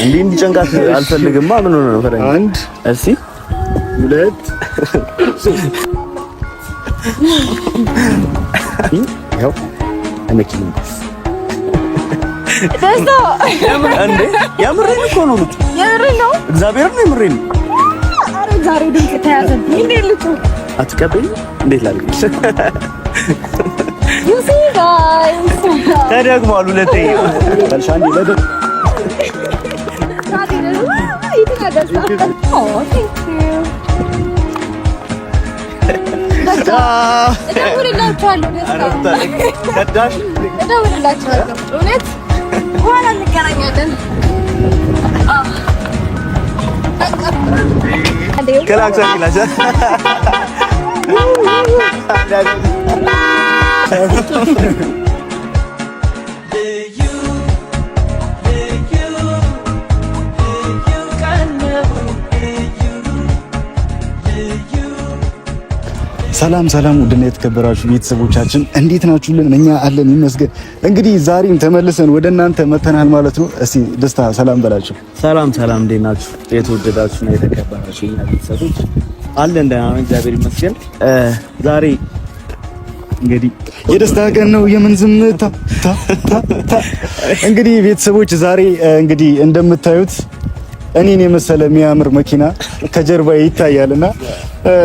እንዴ እንዲጨንቃት አልፈልግማ። ምን ሆነ ነው ፈረንጅ? አንድ እሺ፣ ሁለት ያው አመኪኝ ደስታ እንዴ ያምረኝ እኮ ነው። የምሬን ነው። እግዚአብሔር ነው የምሬን ነው። ኧረ ዛሬ ድንቅ ተያዘብኝ። እንዴት ልኩ አትቀበኝ? እንዴት ላድርግሽ? You see guys ተደግሟል። ሁለቴ ካልሻንዲ ለደ በኋላ እንገናኛለን። ሰላም ሰላም፣ ውድና የተከበራችሁ ቤተሰቦቻችን እንዴት ናችሁልን? እኛ አለን ይመስገን። እንግዲህ ዛሬም ተመልሰን ወደ እናንተ መተናል ማለት ነው። እስቲ ደስታ ሰላም በላችሁ። ሰላም ሰላም፣ እንዴት ናችሁ? የተወደዳችሁና የተከበራችሁ የኛ ቤተሰቦች አለን ደህና ነን፣ እግዚአብሔር ይመስገን። ዛሬ እንግዲህ የደስታ ቀን ነው። የምን ዝምታ እንግዲህ ቤተሰቦች ዛሬ እንግዲህ እንደምታዩት እኔን የመሰለ የሚያምር መኪና ከጀርባ ይታያልና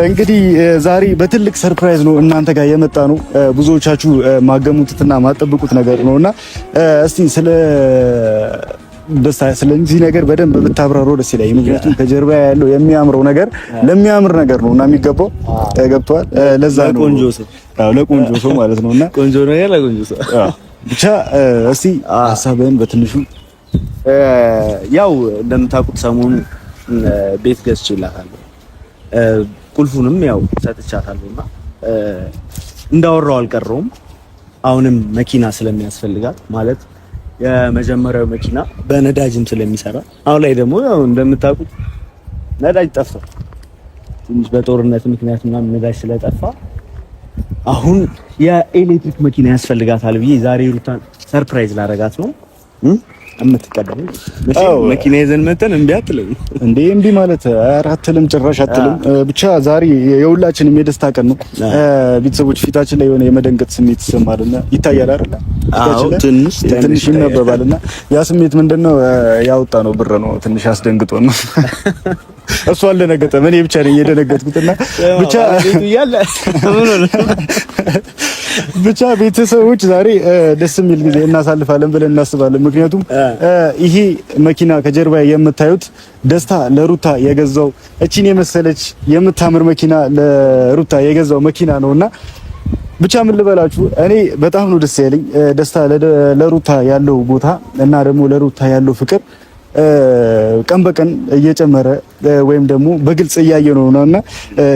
እንግዲህ ዛሬ በትልቅ ሰርፕራይዝ ነው እናንተ ጋር የመጣ ነው። ብዙዎቻችሁ ማገሙትና ማጠብቁት ነገር ነውና እስቲ ስለዚህ ነገር በደንብ ብታብራሩ ደስ ይላል። ምክንያቱም ከጀርባ ያለው የሚያምረው ነገር ለሚያምር ነገር ነውና የሚገባው ገብቷል። ለዛ ነው ለቆንጆ ሰው ማለት ነውና ቆንጆ ነገር ለቆንጆ ሰው ብቻ እስቲ ሀሳብህን በትንሹ ያው እንደምታውቁት ሰሞኑን ቤት ገዝቼላታለሁ። ቁልፉንም ያው ሰጥቻታለሁና እንዳወራው አልቀረውም። አሁንም መኪና ስለሚያስፈልጋት ማለት የመጀመሪያው መኪና በነዳጅም ስለሚሰራ አሁን ላይ ደግሞ ያው እንደምታውቁት ነዳጅ ጠፍቷል። ትንሽ በጦርነት ምክንያት ምናምን ነዳጅ ስለጠፋ አሁን የኤሌክትሪክ መኪና ያስፈልጋታል ብዬ ዛሬ ሩታን ሰርፕራይዝ ላደርጋት ነው። እምትቀደም መኪና ይዘን መተን እምቢ አትልም እንዴ? እምቢ ማለት አራትልም ጭራሽ አትልም። ብቻ ዛሬ የሁላችንም የደስታ ቀን ነው። ቤተሰቦች ፊታችን ላይ የሆነ የመደንገጥ ስሜት ይሰማልና ይታያል አይደል? አዎ ትንሽ ይነበባልና ያ ስሜት ምንድነው? ያወጣ ነው ብር ነው። ትንሽ አስደንግጦን ነው። እሱ አልደነገጠም፣ እኔ ብቻ ነኝ የደነገጥኩትና ብቻ ቤተሰቦች ዛሬ ደስ የሚል ጊዜ እናሳልፋለን ብለን እናስባለን። ምክንያቱም ይሄ መኪና ከጀርባ የምታዩት ደስታ ለሩታ የገዛው እቺን የመሰለች የምታምር መኪና ለሩታ የገዛው መኪና ነውና ብቻ ምን ልበላችሁ፣ እኔ በጣም ነው ደስ ያለኝ። ደስታ ለሩታ ያለው ቦታ እና ደግሞ ለሩታ ያለው ፍቅር ቀን በቀን እየጨመረ ወይም ደግሞ በግልጽ እያየ ነውና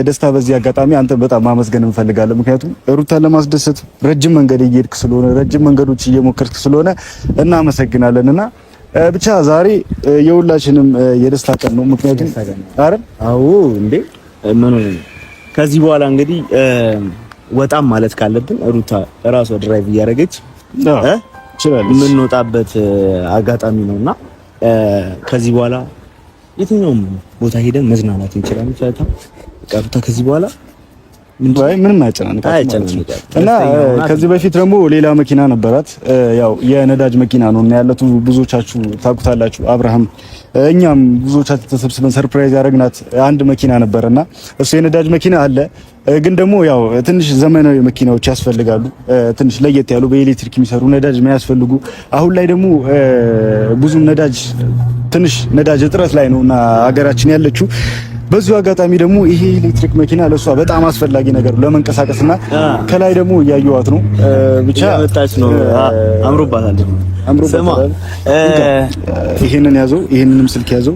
ደስታ በዚህ አጋጣሚ አንተ በጣም ማመስገን እንፈልጋለን። ምክንያቱም ሩታን ለማስደሰት ረጅም መንገድ እየሄድክ ስለሆነ ረጅም መንገዶች እየሞከርክ ስለሆነ እናመሰግናለንና ብቻ ዛሬ የሁላችንም የደስታ ቀን ነው። ምክንያቱም አይደል? አዎ እንዴ ምን ነው ከዚህ በኋላ እንግዲህ ወጣም ማለት ካለብን ሩታ ራሷ ድራይቭ እያደረገች የምንወጣበት አጋጣሚ ነውና ከዚህ በኋላ የትኛውም ቦታ ሄደን መዝናናት እንችላለን። ሩታ ከዚህ በኋላ ምንም አይጨናነቃትም እና ከዚህ በፊት ደግሞ ሌላ መኪና ነበራት። ያው የነዳጅ መኪና ነው እና ያለቱ ብዙዎቻችሁ ታውቁታላችሁ። አብርሃም እኛም ብዙዎቻችሁ ተሰብስበን ሰርፕራይዝ ያደረግናት አንድ መኪና ነበርና እሱ የነዳጅ መኪና አለ። ግን ደግሞ ያው ትንሽ ዘመናዊ መኪናዎች ያስፈልጋሉ። ትንሽ ለየት ያሉ በኤሌክትሪክ የሚሰሩ ነዳጅ የሚያስፈልጉ አሁን ላይ ደግሞ ብዙ ትንሽ ነዳጅ እጥረት ላይ ነውና ሀገራችን ያለችው። በዚሁ አጋጣሚ ደግሞ ይሄ ኤሌክትሪክ መኪና ለሷ በጣም አስፈላጊ ነገር ለመንቀሳቀስና ከላይ ደግሞ እያየዋት ነው። ብቻ መጣች ነው አምሮባታል። ይሄንን ያዘው፣ ይሄንንም ስልክ ያዘው።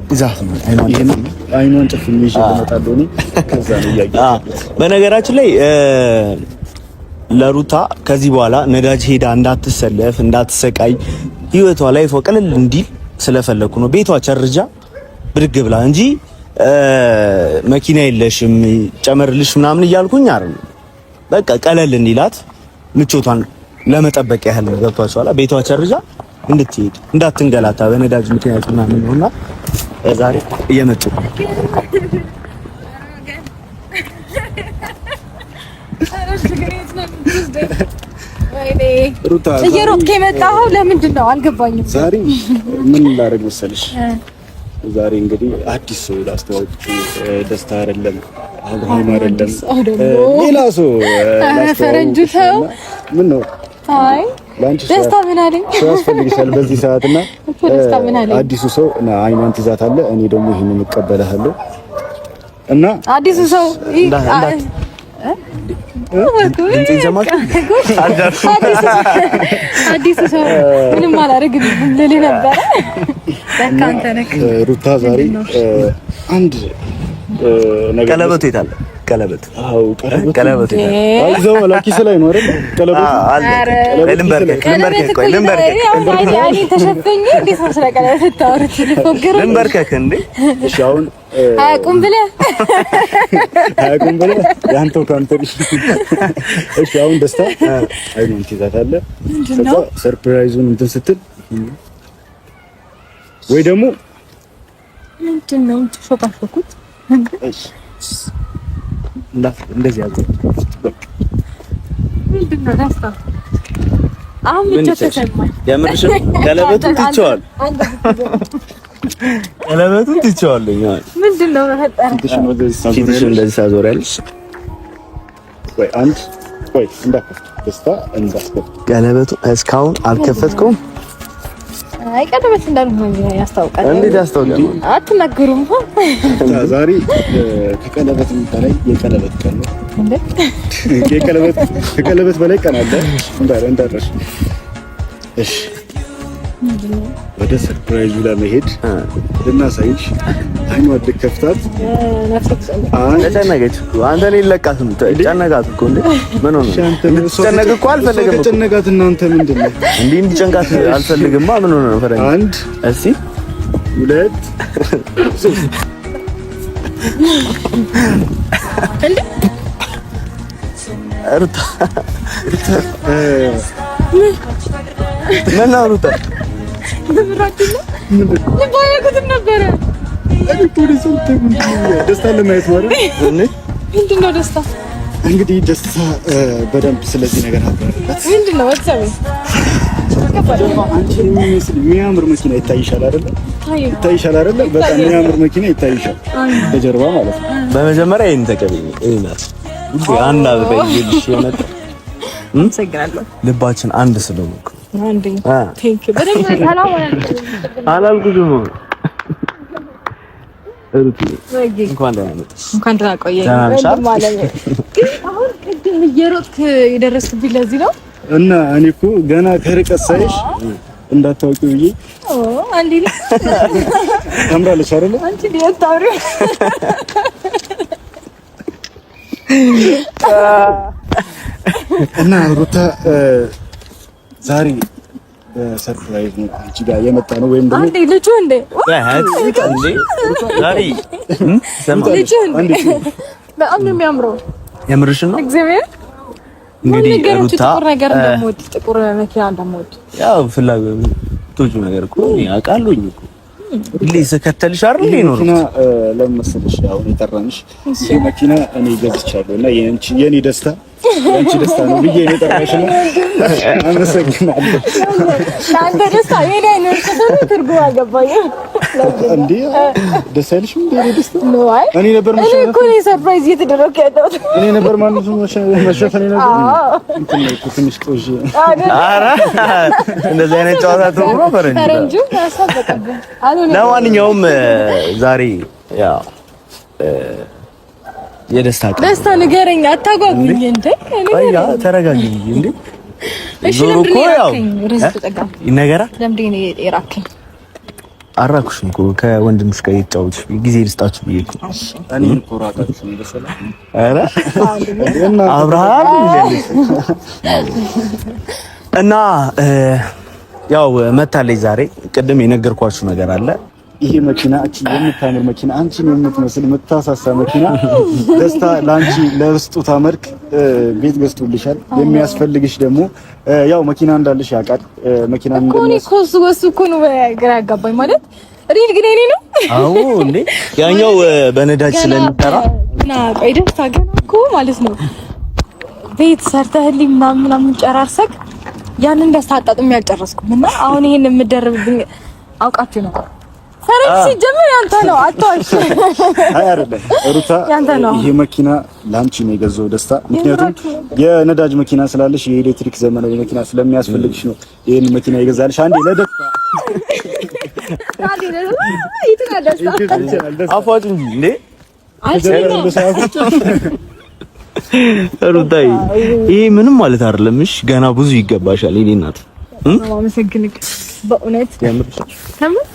ይሄንን አይኗን ጨፍኝ ይዤ እመጣለሁ እኔ ከዛ ነው ያያየው። በነገራችን ላይ ለሩታ ከዚህ በኋላ ነዳጅ ሄዳ እንዳትሰለፍ እንዳትሰቃይ ህይወቷ ላይ ፈቀለል እንዲል ስለፈለኩ ነው ቤቷ ቸርጃ ብድግ ብላ እንጂ መኪና የለሽም ጨመርልሽ ምናምን እያልኩኝ አይደል። በቃ ቀለል እንዲላት ምቾቷን ለመጠበቅ ያህል ነው። ገብቷችኋል? ቤቷ ቸርጃ እንድትሄድ እንዳትንገላታ በነዳጅ ምክንያት ምናምን ነውና ዛሬ እየመጡ ሩታ እየሮጥክ የመጣኸው ለምንድን ነው አልገባኝም። ዛሬ ምን ላደርግ መሰለሽ? ዛሬ እንግዲህ አዲስ ሰው ላስተዋውቅ። ደስታ አይደለም አብርሃም አይደለም ሌላ ሰው ፈረንጁ ሰው ምን ነው? አይ ደስታ ምን አለኝ? ሰው ያስፈልግሻል በዚህ ሰዓትና አዲሱ ሰው አይኗን ትይዛታለህ። እኔ ደግሞ ይሄንን እቀበልሃለሁ እና አዲሱ ሰው አዲሱ ሰው ምንም አላደርግም ልልህ ነበረ። ለካ አንተ ነህ ሩታ። ዛሬ አንድ ነገር ቀለበቱ የት አለ? ቀለበት አው ቀለበት አይዘው ላኪ ስላይ ነው አይደል? ቀለበቱ አለ። ልንበርከክ አይ ተሸፈኝ እንዴት ነው ስለ ቀለበት ታወሩት? ልንበርከክ እንዴ? እሺ አሁን አቁም ብለህ ያንተው ካንተሪ። እሺ አሁን ደስታ አይኑን ትይዛታለህ። ከዛ ሰርፕራይዙን እንትን ስትል ወይ ደግሞ ምንድን ነው ተሾካሾኩት? እሺ እንደዚህ ያዘ ምንድን ነው ደስታ? አሁን ብቻ ተሰማኝ። የምርሽ ቀለበቱን ትቼዋለሁ። ቀለበቱን ትቼዋለሁ። ምንድን ነው ተፈጠረ? ፊትሽን እንደዚህ ሳዞሪያለሽ። ወይ አንድ ወይ እንዳከፍት ደስታ እንዳከፍት ቀለበቱ እስካሁን አልከፈትኩም። አይ ቀለበት እንዳልሆነ ያስታውቃል። እንዴት ያስታውቃል? አትናገሩም። ዛሬ ከቀለበት በላይ የቀለበት ቀን ነው እንዴ? ከቀለበት በላይ ቀን አለ እንዳረሽ። እሺ ወደ ሰርፕራይዙ ለመሄድ ልናሳይሽ። አይኗ ልከፍታት ተጨነቀች እኮ አንተ እኔ ለቃትም ጨነቃት እኮ እንዴ ምን ሆነ? ጨነቅ እኮ አልፈልግም። ጨነቃት እናንተ ምንድን ነው እንዴ? እንዲጨንቃት አልፈልግምማ። ምን ሆነ ነው ፈረንጅ? አንድ እሺ ሁለት ሶስት እንዴ ሩታ ምን ነው ሩታ ደስታ ለማየት ማለት ምንድን ነው ደስታ? እንግዲህ ደስታ በደንብ ስለዚህ ነገር አብራራት። ምንድን ነው ወጥተው አንቺ የሚመስል የሚያምር መኪና ይታይሻል አይደለ? ይታይሻል አይደለ? በጣም የሚያምር መኪና ይታይሻል በጀርባ ማለት ነው። በመጀመሪያ ይሄን ተቀበይኝ። እናት አንድ አበባ ይልሽ የመጣ ሰግናለሁ። ልባችን አንድ ስለሆንኩ አንዴ ቴንክ ዩ በደንብ ሰላም አላልኩሽም። እንኳን ደህና መጣሽ። እንኳን ደህና ቆየኝ። አሁን ቅድም እየሮጥክ የደረስክብኝ ለዚህ ነው እና እኔ እኮ ገና ከርቀት ሳይሽ እንዳታውቂው ብዬ አንዴ ታምራለች አይደለ? አንቺ ዲያታውሪ እና ሩታ ዛሬ ሰርፕራይዝ ነው አንቺ ጋር የመጣ ነው። ወይም ደግሞ አንዴ ልጁ እንዴ ዛሬ ልጁ እንዴ በጣም ነው የሚያምረው። የምርሽን ነው? እግዚአብሔር እንግዲህ ሩታ ጥቁር ነገር እንደምወድ ጥቁር መኪና እንደምወድ ያው ፍላጎቱ ነገር እኮ ያውቃሉኝ እኮ ሁሌ ስከተልሽ አይደል ነው መኪና ለምመስልሽ አሁን የጠራንሽ ይሄ መኪና እኔ ገዝቻለሁ እና የኔ ደስታ ያንቺ ደስታ ነው ብዬ ነው የጠራሽ ነው። አመሰግናለሁ። አንተ ደስታ የኔ ነው ትርጉም አልገባኝም እንዴ? ደስ አይልሽም እንዴ? ደስታ ነው። አይ እኔ ነበር እኮ ነው ሰርፕራይዝ እየተደረገ ያለው እኔ ነበር ማለት ነው መሸፈን ነበር ትንሽ ቆይ። ኧረ እንደዚህ አይነት ጨዋታ ተውሮ ፈረንጁ ያሳበቀብህ። ለማንኛውም ዛሬ ያው የደስታ ቀን ደስታ ንገረኝ፣ አታጓጉኝ እንዴ? ቆያ ተረጋጊ እንዴ። እሺ ለምንድን ነው ያልከኝ? ርስት ጠጋ ይነገራል። ለምንድን ነው የራከኝ? አራኩሽም እኮ ከወንድምሽ ጋር ይጫወትሽ ጊዜ ልስጣችሁ ብዬሽ እኮ። እኔ እኮ ራቃችሁ እንደሰላ። ኧረ አብርሃም እና ያው መታለች ዛሬ። ቅድም የነገርኳችሁ ነገር አለ ይሄ መኪና እቺ የምታምር መኪና አንቺን የምትመስል የምታሳሳ መኪና ደስታ ላንቺ ለስጦታ መልክ ቤት ገዝቶልሻል። የሚያስፈልግሽ ደግሞ ያው መኪና እንዳለሽ ያውቃል። መኪና እንደነሱ ኮሱ እኮ ነው ግራ ያጋባኝ ማለት ሪል ግን እኔ ነው። አዎ እንዴ ያኛው በነዳጅ ስለሚጠራ እና ቆይ ደስታ ገና እኮ ማለት ነው ቤት ሰርተህልኝ ምናምን ጨራርሰክ ያንን ደስታ አጣጥም ያልጨረስኩም እና አሁን ይሄን የምደርብብኝ አውቃችሁ ነው። ፈረንጅ ሲጀምር ያንተ ነው አትዋሽ። አይ አይደለም ሩታ ይሄ መኪና ላንቺ ነው የገዛው ደስታ። ምክንያቱም የነዳጅ መኪና ስላለሽ የኤሌክትሪክ ዘመናዊ መኪና ስለሚያስፈልግሽ ነው ይሄን መኪና የገዛልሽ። አንዴ ለደስታ አፏጭ እንጂ እንዴ ሩታዬ ይሄ ምንም ማለት አይደለም። እሺ ገና ብዙ ይገባሻል የኔ እናት። አመሰግንክ በእውነት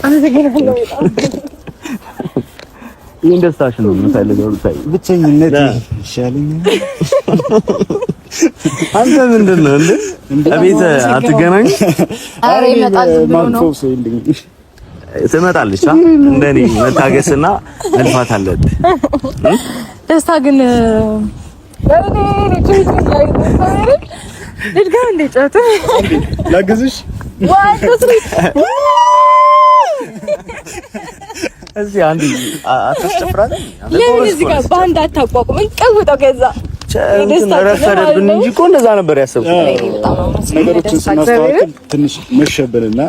አመሰግናለሁ። ይሄን ደስታሽን ነው የምፈልገው ሩታዬ። ብቸኝነት ይሻለኛል። አንተ ምንድን ነው እንዴ አቤት አትገናኝ? አሬ ይመጣል ነው ትመጣለች። እንደኔ መታገስና መልፋት አለብህ። ደስታ ግን ልድገም እንደ ጨዋታ ላግዝሽ እዚህ አንዴ አትጨፍራለህ። ለምን እዚህ ጋር ባንድ አታቋቁም? እንቀውጠው ከዛ ረፈደብን እንጂ እኮ እንደዛ ነበር ያሰብኩት። ነገሮችን ስናስተካክል ትንሽ መሸበልና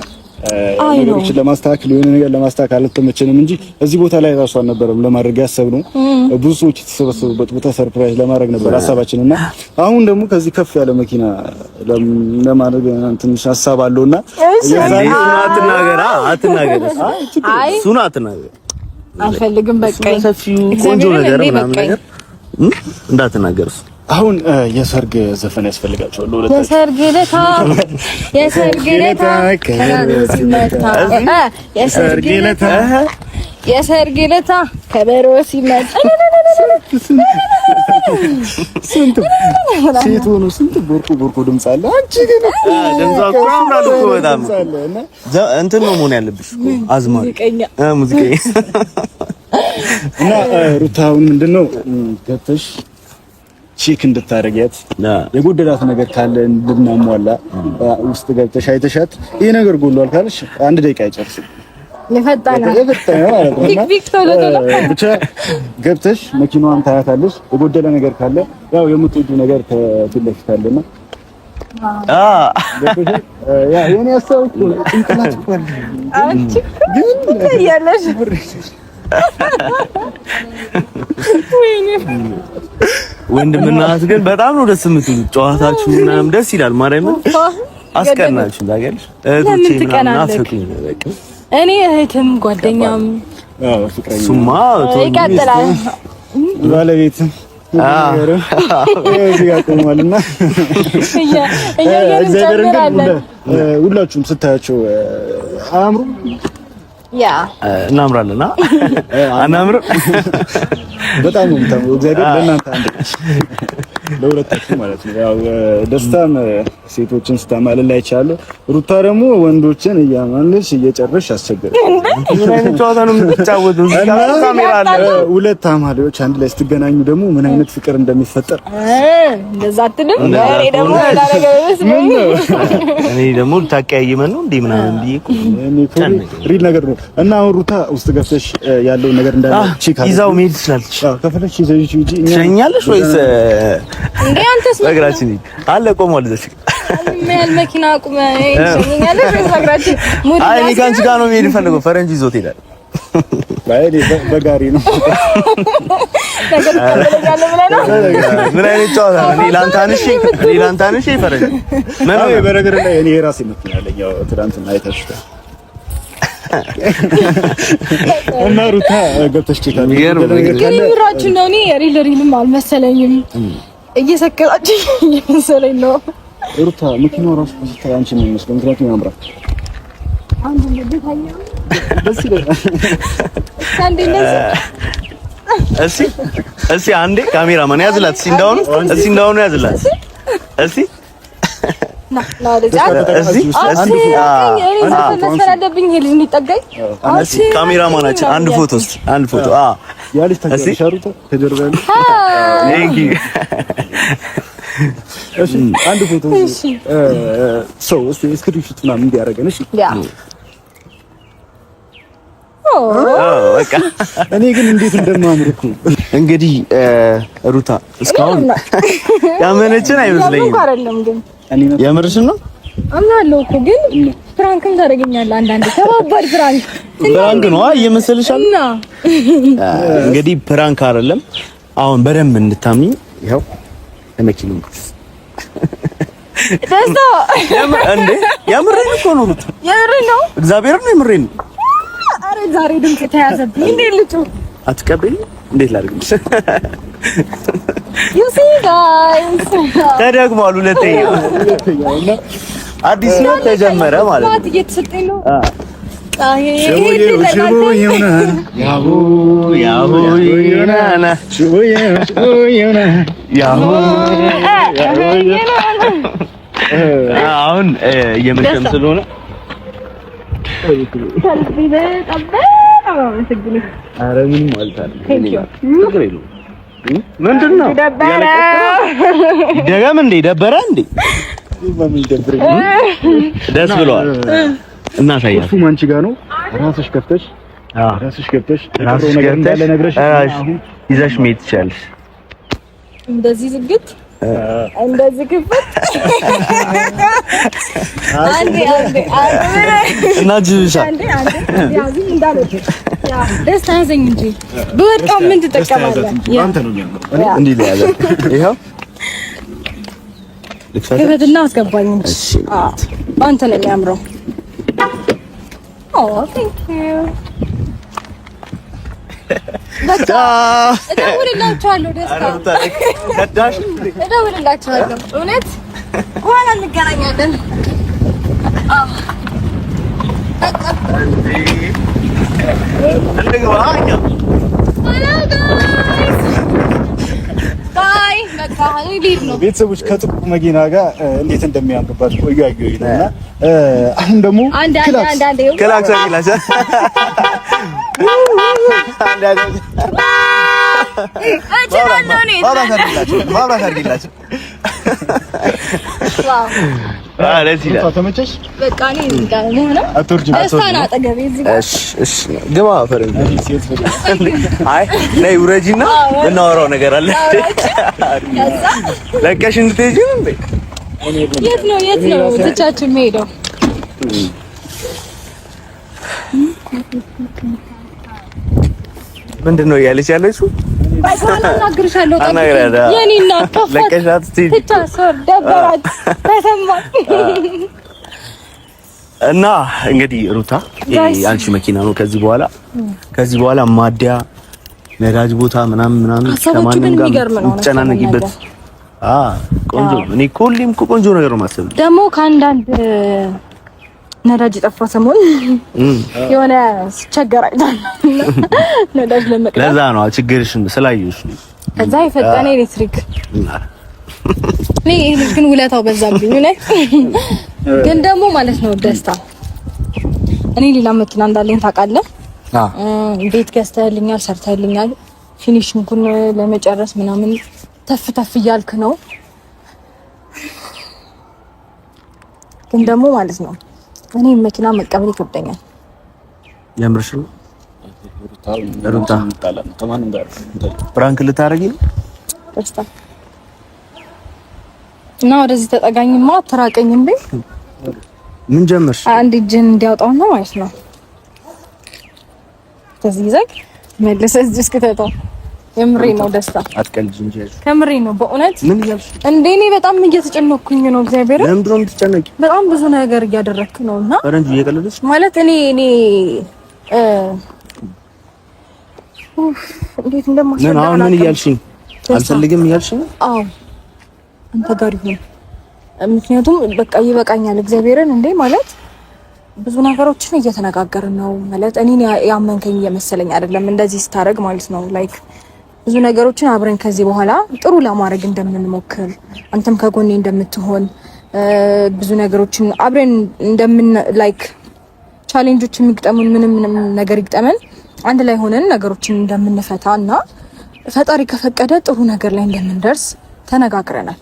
ነገሮችን ለማስተካከል የሆነ ነገር ለማስተካከል አልተመቸንም እንጂ እዚህ ቦታ ላይ ራሱ አልነበረም ለማድረግ ያሰብነው። ብዙ ሰዎች የተሰበሰቡበት ቦታ ሰርፕራይዝ ለማድረግ ነበር ሀሳባችንና አሁን ደግሞ ከዚህ ከፍ ያለ መኪና ለማድረግ ትንሽ ሀሳብ አለውና እሱን አትናገር አልፈልግም። በቃ ሰፊው ቆንጆ ነገር ምናምን ነገር እንዳትናገር። አሁን የሰርግ ዘፈን ያስፈልጋቸዋል። ለሁለት የሰርግ ለታ የሰርግ ለታ የሰርግ ለታ ከበሮ ሲመታ ስንት ሴት ሆኖ ስንት ቦርቆ ድምጽ አለ። አንቺ ግን ድምጽ እኮ ያምራል እኮ በጣም እንትን ነው መሆን ያለብሽ እኮ አዝማሪ ሙዚቀኛ እና ሩታውን ምንድነው ገብተሽ ቼክ እንድታረጊያት የጎደላት ነገር ካለ እንድናሟላ ውስጥ ገብተሽ አይተሻት ይሄ ነገር ጎሏል ካለሽ 1 ደቂቃ አይጨርስም። ለፈጣና ማለት ነው። ብቻ ገብተሽ መኪናዋን ታያታለሽ። የጎደለ ነገር ካለ ያው የምትወጂው ነገር ከፊት ለፊት አለና ያ የኔ ያሰው ጭንቅላት እኮ አለ አንቺ ግን ያለሽ ወንድምና እህት ግን በጣም ነው ደስ የምትሉት። ጨዋታችሁ ምናምን ደስ ይላል። ማርያምን አስቀናችሁ ታውቂያለሽ። እህቶቼ ምናምን አፈቁኝ በቃ እኔ እህትም ጓደኛም ፍቅረኛ ሱማ ይቀጥላል ባለቤትም እዚህ ጋር ቆሟልና ሁላችሁም ስታያቸው አያምሩም? ያ እናምራለና አናምር በጣም ነው የምታምሩ። እግዚአብሔር ለእናንተ አንድ ለሁለታችሁ ማለት ነው። ያው ደስታም ሴቶችን ስታማልል ላይ ይቻላል። ሩታ ደግሞ ወንዶችን እያማለች እየጨረሽ አስቸገረ። ምን አይነት ጨዋታ ነው የምትጫወቱት? ካሜራ አለ። ሁለት አማሊዎች አንድ ላይ ስትገናኙ ደግሞ ምን አይነት ፍቅር እንደሚፈጠር እንደዛ አትልም? እኔ ደግሞ ልታቀያይመን ነው እንዴ ምናምን ብዬሽ ሪል ነገር ነው። እና አሁን ሩታ ውስጥ ገብተሽ ያለውን ነገር እንዳለ ቼክ አድርጊ። ይዛው መሄድ ትችላለች። ከፈለግሽ ይዘሽ ሂጂ። ትሸኛለሽ ወይስ እንዴ? አንተስ በእግራችን አለ ቆሟል። እዚህ ምን መኪና አቁመ ይሸኛለሽ ወይስ በእግራችን? አይ እኔ ከአንቺ ጋር ነው መሄድ ፈልገው። ፈረንጅ ይዞት ሄዳል። ባይዲ በጋሪ ነው ነገር ተበለጋለ ብለህ ነው። ምን አይነት ጨዋታ ነው? እኔ ላንተ አንሺ ፈረንጅ ምን ነው? በነገር ላይ እኔ የራሴ መኪና አለኝ። ያው ትናንትና አይታችሁታል። እና ሩታ ገብተሽ ቼክ አድርጊ። ግን ምራችሁ ነው። እኔ ሪልም አልመሰለኝም። እየሰከራችሁ እየመሰለኝ ነው። ሩታ መኪናው ራሱ ሲታይ አንቺ ነው የሚመስለው። ምክንያቱም ያምራል። አንድ ለቤታኛ ደስ ይላል። እስኪ አንዴ ካሜራማን ያዝላት። እስኪ እንዳሁኑ ያዝላት። እስኪ ካሜራማናችን አንድ ፎቶ ውስጥ አንድ ፎቶ ያለች ተገርሻሩታ ተጀርባለ እሺ አንድ ፎቶ ሰው ስክሪንሾት ምናምን እንዲያደርገን እሺ በቃ እኔ ግን እንዴት እንደማምር እኮ እንግዲህ ሩታ እስካሁን ያመነችን አይመስለኝም የምርሽን ነው አምናለሁ እኮ ግን ፍራንክም ታደርገኛለህ አንዳንዴ ከባባድ ፍራንክ ነው እየመሰልሻል እንግዲህ ፍራንክ አይደለም አሁን በደንብ እንድታምኝ ይኸው ለመኪናው ደስታ እንዴ የምሬን እኮ ነው ሩታ የምሬን ነው እግዚአብሔርን ነው የምሬን ነው አረ ዛሬ ድምጽ ተያዘብኝ እንዴ ልጩ አትቀበኝ እንዴት ላድርግልሽ you see guys ተደግሟል ሁለተኛው አዲስ ነው ተጀመረ ማለት ነው እየተሰጠኝ ነው አሁን እየመሸም ስለሆነ ኧረ ምንም ማለት አይደለም ምንድን ነው ደገም እንዴ ደበረ እንዴ ደስ ብሏል እናሳያለን እሱ ማንቺ ጋር ነው ራስሽ ከፍተሽ ነገር እንዳለ ነግረሽ ይዘሽ መሄድ ትችያለሽ እንደዚህ ዝግት እንደዚህ ክፍት አንዴ እና ጅብሻ ያዚ እንዳለ ያ ደስታ ያዘኝ እንጂ በወጣው ምን ትጠቀማለህ አንተ ነው የሚያምረው እንዲህ ላይ ያዘ ይሄው ከበድና አስገባኝ እንጂ አንተ ነው የሚያምረው thank you በቃ እደውልላችኋለሁ ደስታ ከዳሽ እደውልላችኋለሁ እውነት በኋላ እንገናኛለን ቤተሰቦች ከጥቁር መኪና ጋር እንዴት እንደሚያምርባት ቆያዩኝ ነውና አሁን ደግሞ ክላክስ ተመቸሽ? በቃ እኔ እዚህ ጋር ነው ነው ደስታን አጠገቤ እዚህ ጋር እሺ ግባ ፈረንጅ አይ ነይ ውረጂና እናወራው ነገር አለ ለቀሽ እንድትሄጂ እንዴ የት ነው ትቻችሁ የምሄደው ምንድን ነው እያለች ያለችው አናግርሻለሁ የኔ እናት ከፈት ለቀሻት ትቻሰር ደበራት ተሰማኝ እና እንግዲህ ሩታ አንቺ መኪና ነው ከዚህ በኋላ ማዲያ ነዳጅ ቦታ ምናምን ከማንም ጋር ትጨናነቂበት ቆንጆ እኔ ሁሌም ቆንጆ ነገር ነው ማሰብ ደግሞ ከአንዳንድ ነዳጅ ጠፋ ሰሞን የሆነ ሲቸገር አይደል ነዳጅ ለመቅዳት ለዛ ነው ችግርሽን ስላየሽ ከዛ የፈጠነ ኤሌክትሪክ ይሄ ግን ውለታው በዛብኝ ነው ግን ደግሞ ማለት ነው ደስታ እኔ ሌላ መኪና እንዳለኝ ታውቃለህ ቤት ገዝተህልኛል ሰርተህልኛል ፊኒሽንጉን ለመጨረስ ምናምን ተፍ እያልክ ነው ግን ደግሞ ማለት ነው እኔ መኪና መቀበል ይከብደኛል የምርሽ ሩታ ፕራንክ ልታረጊ ደስታ እና ወደዚህ ተጠጋኝማ አትራቀኝም በይ ምን ጀመርሽ አንድ እጅን እንዲያወጣው ነው ማለት ነው ከዚህ ይዘግ መልሰህ እዚህ እስክተታው የምሬ ነው ደስታ አትቀልጂ እንጂ ከምሬ ነው በእውነት ምን ይላልሽ እንዴ እኔ በጣም እየተጨነኩኝ ነው እግዚአብሔር ለምን ነው የምትጨነቂ በጣም ብዙ ነገር እያደረክ ነውና ፈረንጅ እየቀለደሽ ማለት እኔ እንዴት እንደማስረዳ ምን እያልሽኝ አልፈልግም እያልሽኝ አዎ አንተ ጋር ይሁን ምክንያቱም በቃ ይበቃኛል እግዚአብሔርን እንዴ ማለት ብዙ ነገሮችን እየተነጋገርን ነው ማለት እኔ ያመንከኝ እየመሰለኝ አይደለም እንደዚህ ስታረግ ማለት ነው ላይክ ብዙ ነገሮችን አብረን ከዚህ በኋላ ጥሩ ለማድረግ እንደምንሞክር አንተም ከጎኔ እንደምትሆን ብዙ ነገሮችን አብረን እንደምን ላይክ ቻሌንጆች የሚገጠሙን ምንም ነገር ይገጠመን አንድ ላይ ሆነን ነገሮችን እንደምንፈታ እና ፈጣሪ ከፈቀደ ጥሩ ነገር ላይ እንደምንደርስ ተነጋግረናል።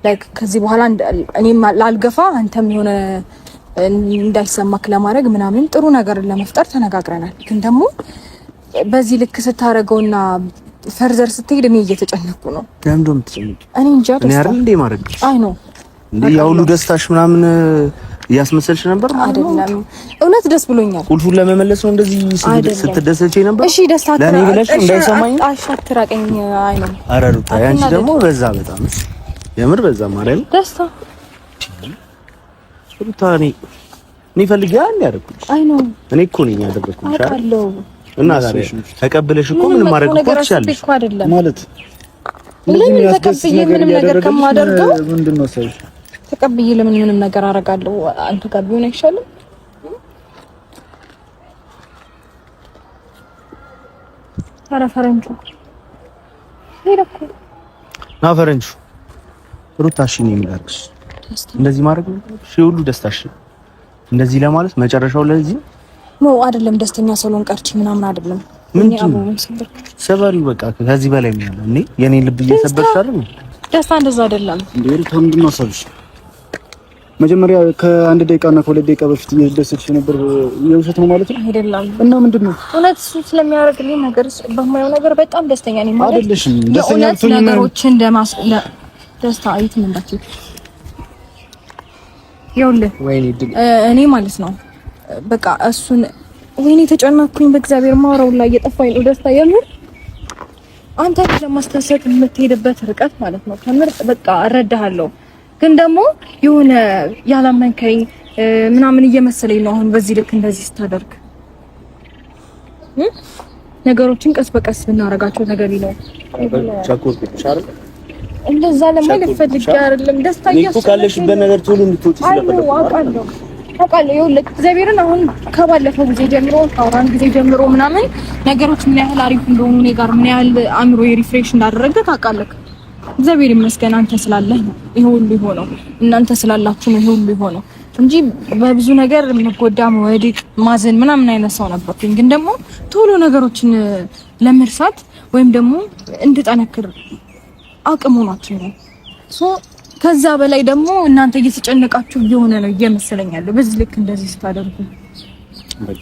ላይክ ከዚህ በኋላ እኔም ላልገፋ አንተም የሆነ እንዳይሰማክ ለማድረግ ምናምን ጥሩ ነገር ለመፍጠር ተነጋግረናል። ግን ደግሞ በዚህ ልክ ስታረገውና ፈርዘር ስትሄድ እኔ እየተጨነኩ ነው። ለምን እንደምትጨነቂ እኔ እንጃ። እኔ አይደል እንዴ ማድረግ አይ ነው እንዴ ያውሉ ደስታሽ ምናምን እያስመሰልሽ ነበር ማለት ነው? አይደለም፣ እውነት ደስ ብሎኛል። ቁልፉን ለመመለስ ነው እንደዚህ ስትደሰቺ ነበር? እሺ ደስታ ለኔ ብለሽ እንዳይሰማኝ አሻትራቀኝ። አይ ነው አረሩታ ያንቺ ደግሞ በዛ በጣም የምር በዛ ማርያም ደስታ ሩታ እኔ ፈልጌ አንድ ያደረኩሽ አይ ነው እኔ እኮ ነኝ ያደረኩሽ አውቃለሁ። እና ዛሬ ተቀበለሽ እኮ ምንም ማድረግ እኮ ትችያለሽ ማለት ለምን ተቀብዬ ምንም ነገር ከማደርገው ምንድነው ሰው ተቀብዬ ለምን ምንም ነገር አደርጋለሁ? አንተ ጋር ቢሆን አይሻልም? ኧረ ፈረንጁ ሄደኩ ና ፈረንጁ ሩታሽ ነው የሚላክሽ እንደዚህ ማድረግ ነው እሺ ሁሉ ደስታሽ እንደዚህ ለማለት መጨረሻው ለዚህ ነው አይደለም። ደስተኛ ሰሎን ቀርቺ ምናምን አይደለም። ሰባሪ በቃ ከዚህ በላይ ምን ያለ እኔ የኔ ልብ እየሰበርሽ አይደል? ደስታ እንደዛ አይደለም እንዴ ሩታ ምንድነው ሰብሽ? መጀመሪያ ከአንድ ደቂቃና ከሁለት ደቂቃ በፊት እየደሰች ነበር። የውሸት ነው ማለት ነው አይደለም? እና ምንድነው እውነት እሱ ስለሚያደርግልኝ ነገር በማየው ነገር በጣም ደስተኛ ነኝ ማለት አይደለሽም? ደስተኛ ነገሮችን ደስታ አይት ምንዳች ይኸውልህ እኔ ማለት ነው በቃ እሱን ወይኔ ተጨናኩኝ በእግዚአብሔር ማውራው ላይ እየጠፋኝ ነው ደስታ የምር አንተ ለማስተሰት የምትሄድበት ርቀት ማለት ነው ከምር በቃ እረዳሃለሁ። ግን ደግሞ የሆነ ያላመንከኝ ምናምን እየመሰለኝ ነው አሁን በዚህ ልክ እንደዚህ ስታደርግ ነገሮችን ቀስ በቀስ ብናረጋቸው ተገቢ ነው። እንደዛ ለማለት ፈልጌ አይደለም። ደስታ እኮ ካለሽበት ነገር ቶሎ እንድትወጪ ስለፈለኩ አውቃለሁ። ይኸውልህ እግዚአብሔርን አሁን ከባለፈው ጊዜ ጀምሮ ከአውራን ጊዜ ጀምሮ ምናምን ነገሮች ምን ያህል አሪፍ እንደሆኑ እኔ ጋር ምን ያህል አእምሮ ሪፍሬሽ እንዳደረገ ታውቃለህ። እግዚአብሔር ይመስገን አንተ ስላለህ ነው ይሄ ሁሉ የሆነው፣ እናንተ ስላላችሁ ነው ይሄ ሁሉ የሆነው እንጂ በብዙ ነገር መጎዳ መወድቅ ማዘን ምናምን አይነት ሰው ነበርኩኝ። ግን ደግሞ ቶሎ ነገሮችን ለመርሳት ወይም ደግሞ እንድጠነክር አቅም ሆናችሁ ነው። ከዛ በላይ ደግሞ እናንተ እየተጨነቃችሁ እየሆነ ነው እየመሰለኛል በዚህ ልክ እንደዚህ ስታደርጉ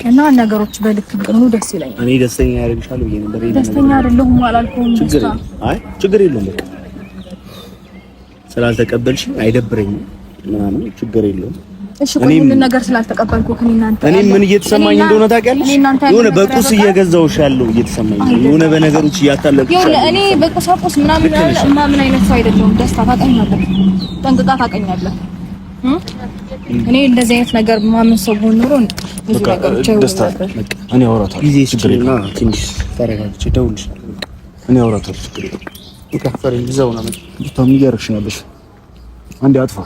እና ነገሮች በልክ ቢሆኑ ደስ ይለኛል። እኔ ደስተኛ ያደርግሻል ብዬ ነበር። ደስተኛ አይደለሁም አላልኩም። ችግር የለውም በቃ ስላልተቀበልሽ አይደብረኝም ምናምን ችግር የለውም። እሺ ሁሉን ነገር ስላልተቀበልኩ ከእናንተ እኔ ምን እየተሰማኝ እንደሆነ ታውቂያለሽ? የሆነ በቁስ እየገዛውሽ ያለው እየተሰማኝ የሆነ በነገሮች እያታለልኩ እኔ በቁሳቁስ ምናምን አይነት ሰው አይደለሁም። ደስታ ታውቀኛለህ፣ ጠንቅቃ ታውቀኛለህ። እኔ እንደዚህ አይነት ነገር ማምን ሰው ሆኖ ኖሮ ብዙ ነገሮች ደስታ እኔ አውራታለሁ። ጊዜ ችግር የለም። ትንሽ ተረጋግቼ እደውልልሻለሁ። እኔ አውራታለሁ። ችግር የለም። ይከፈረኝ ይዘውና ነው። አንዴ አጥፋ